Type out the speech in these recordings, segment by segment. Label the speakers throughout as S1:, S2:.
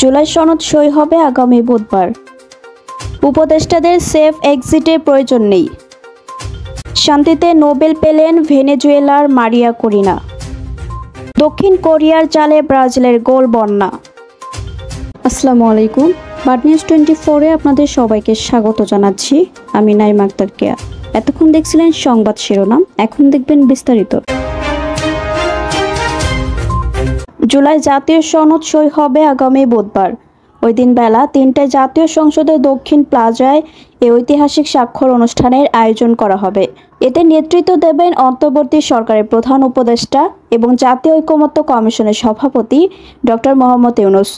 S1: জুলাই সনদ সই হবে আগামী বুধবার। উপদেষ্টাদের সেফ এক্সিটের প্রয়োজন নেই। শান্তিতে নোবেল পেলেন ভেনেজুয়েলার মারিয়া করিনা। দক্ষিণ কোরিয়ার জালে ব্রাজিলের গোল বন্যা। আসসালামু আলাইকুম। বাড নিউজ 24-এ আপনাদের সবাইকে স্বাগত জানাচ্ছি। আমি নাইমা আক্তার কেয়া। এতক্ষণ দেখছিলেন সংবাদ শিরোনাম, এখন দেখবেন বিস্তারিত। জুলাই জাতীয় সনদ সই হবে আগামী বুধবার। ওই দিন বেলা 3টায় জাতীয় সংসদের দক্ষিণ প্লাজায় এই ঐতিহাসিক স্বাক্ষর অনুষ্ঠানের আয়োজন করা হবে। এতে নেতৃত্ব দেবেন অন্তর্বর্তী সরকারের প্রধান উপদেষ্টা এবং জাতীয় ঐকমত্য কমিশনের সভাপতি ডক্টর মোহাম্মদ ইউনূস।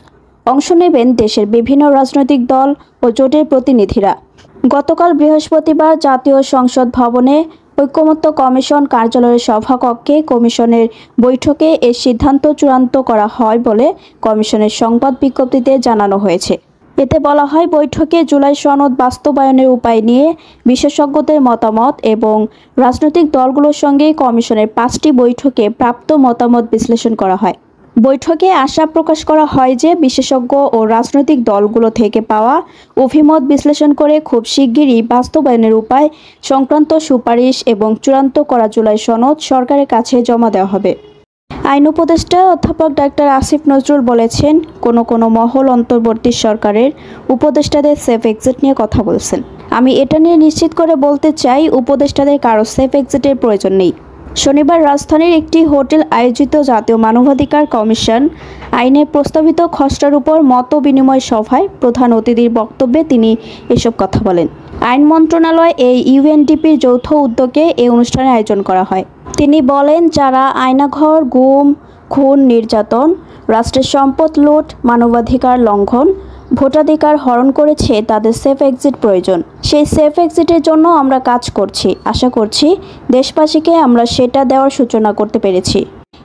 S1: অংশ নেবেন দেশের বিভিন্ন রাজনৈতিক দল ও জোটের প্রতিনিধিরা। গতকাল বৃহস্পতিবার জাতীয় সংসদ ভবনে ঐকমত্য কমিশন কার্যালয়ের সভাকক্ষে কমিশনের বৈঠকে এ সিদ্ধান্ত চূড়ান্ত করা হয় বলে কমিশনের সংবাদ বিজ্ঞপ্তিতে জানানো হয়েছে। এতে বলা হয়, বৈঠকে জুলাই সনদ বাস্তবায়নের উপায় নিয়ে বিশেষজ্ঞদের মতামত এবং রাজনৈতিক দলগুলোর সঙ্গে কমিশনের 5টি বৈঠকে প্রাপ্ত মতামত বিশ্লেষণ করা হয়। বৈঠকে আশা প্রকাশ করা হয় যে বিশেষজ্ঞ ও রাজনৈতিক দলগুলো থেকে পাওয়া অভিমত বিশ্লেষণ করে খুব শিগগিরই বাস্তবায়নের উপায় সংক্রান্ত সুপারিশ এবং চূড়ান্ত করা জুলাই সনদ সরকারের কাছে জমা দেওয়া হবে। আইন উপদেষ্টা অধ্যাপক ডাক্তার আসিফ নজরুল বলেছেন, কোনো মহল অন্তর্বর্তী সরকারের উপদেষ্টাদের সেফ এক্সিট নিয়ে কথা বলছেন। আমি এটা নিয়ে নিশ্চিত করে বলতে চাই, উপদেষ্টাদের কারো সেফ এক্সিটের প্রয়োজন নেই। শনিবার রাজধানীর একটি হোটেল আয়োজিত জাতীয় মানবাধিকার কমিশন আইনের প্রস্তাবিত খসড়ার উপর মত বিনিময় সভায় প্রধান অতিথির বক্তব্যে তিনি এসব কথা বলেন। আইন মন্ত্রণালয় এই ইউএনডিপির যৌথ উদ্যোগে এই অনুষ্ঠানের আয়োজন করা হয়। তিনি বলেন, যারা আয়নাঘর, গুম, খুন, নির্যাতন, রাষ্ট্রের সম্পদ লুট, মানবাধিকার লঙ্ঘন, ভোটাধিকার হরণ করেছে, তাদের সেফ এক্সিট প্রয়োজন। সেই সেফ এক্সিটের জন্য আমরা কাজ করছি। আশা করছি দেশবাসীকে আমরা সেটা দেওয়ার সূচনা করতে পেরেছি।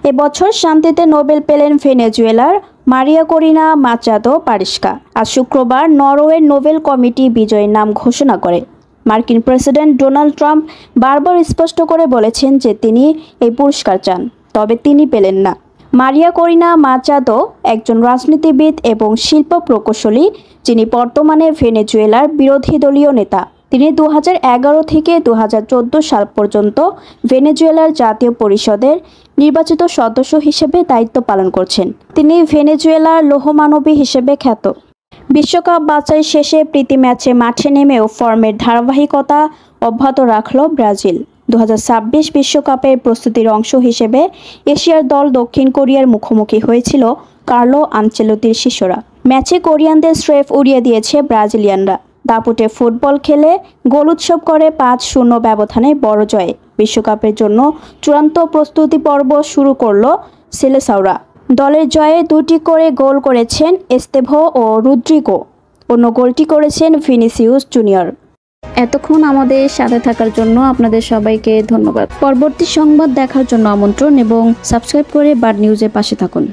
S1: এবছর শান্তিতে নোবেল পেলেন ভেনেজুয়েলার মারিয়া করিনা মাচাদো পারিস্কা। আজ শুক্রবার নরওয়ের নোবেল কমিটি বিজয়ীর নাম ঘোষণা করে। মার্কিন প্রেসিডেন্ট ডোনাল্ড ট্রাম্প বারবার স্পষ্ট করে বলেছেন যে তিনি এই পুরস্কার চান, তবে তিনি পেলেন না। মারিয়া করিনা মাচাদো একজন রাজনীতিবিদ এবং শিল্প প্রকৌশলী, যিনি বর্তমানে ভেনেজুয়েলার বিরোধী দলীয় নেতা। তিনি 2011 থেকে 2014 সাল পর্যন্ত ভেনেজুয়েলার জাতীয় পরিষদের নির্বাচিত সদস্য হিসেবে দায়িত্ব পালন করছেন। তিনি ভেনেজুয়েলার লৌহমানবী হিসেবে খ্যাত। বিশ্বকাপ বাছাই শেষে প্রীতি ম্যাচে মাঠে নেমেও ফর্মের ধারাবাহিকতা অব্যাহত রাখল ব্রাজিল। 2026 বিশ্বকাপের প্রস্তুতির অংশ হিসেবে এশিয়ার দল দক্ষিণ কোরিয়ার মুখোমুখি হয়েছিল কার্লো আনচেলোত্তির শিষ্যরা। ম্যাচে কোরিয়ানদের স্রেফ উড়িয়ে দিয়েছে ব্রাজিলিয়ানরা। দাপুটে ফুটবল খেলে গোল উৎসব করে 5-0 ব্যবধানে বড় জয়ে বিশ্বকাপের জন্য চূড়ান্ত প্রস্তুতি পর্ব শুরু করল সেলেসাওরা। দলের জয়ে 2টি করে গোল করেছেন এস্তেভো ও রদ্রিগো। অন্য গোলটি করেছেন ভিনিসিয়াস জুনিয়র। এতক্ষণ আমাদের সাথে থাকার জন্য আপনাদের সবাইকে ধন্যবাদ। পরবর্তী সংবাদ দেখার জন্য আমন্ত্রণ এবং সাবস্ক্রাইব করে বাড নিউজের পাশে থাকুন।